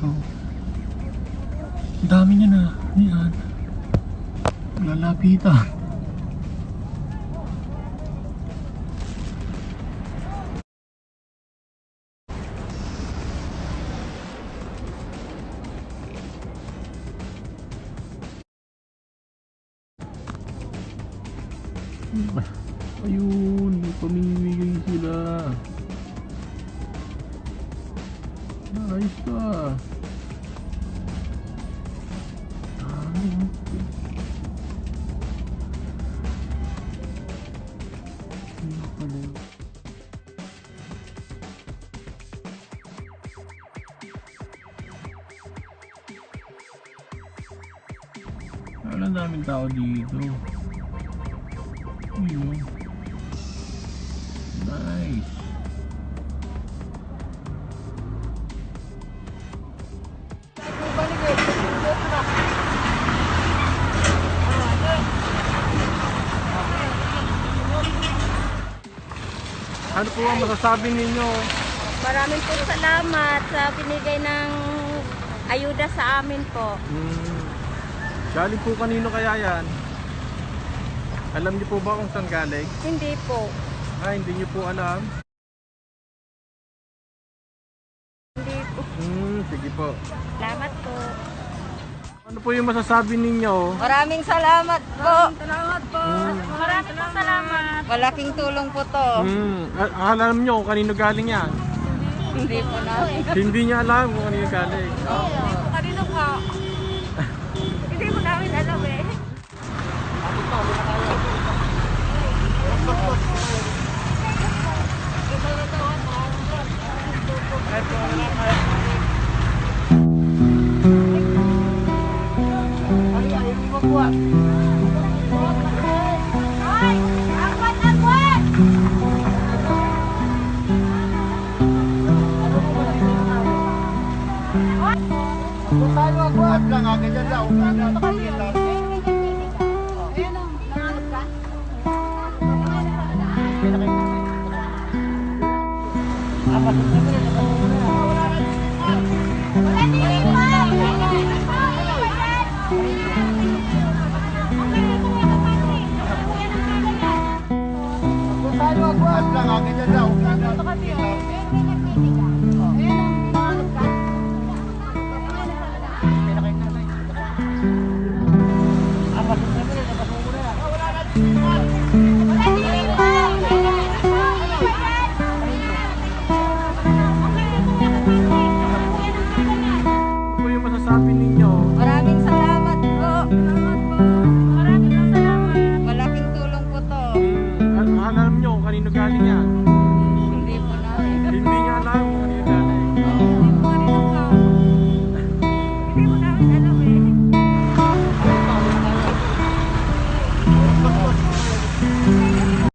to. Ang dami niya na. Yan. Lalapitan. Ayun, may pamimigay sila. Ayos ka. Dami. Ano pala yun? Walang daming tao dito. Ayun. Nice. Ano po ang masasabi ninyo? Maraming po salamat sa binigay ng ayuda sa amin po. Galing po kanino kaya yan? Alam niyo po ba kung saan galing? Hindi po. Hindi niyo po alam? Hindi po. Sige po. Salamat po. Ano po yung masasabi ninyo? Maraming salamat po. Salamat po. Maraming po salamat. Malaking tulong po to. Alam niyo kung kanino galing yan? Hindi po na. Hindi niya alam kung kanino galing. Kanino ka? Hindi mo namin alam eh. Ano po yung masasabi ninyo? Maraming salamat po. Maraming po salamat. Malaking tulong po to. Alam niyo kung kanino galing yan?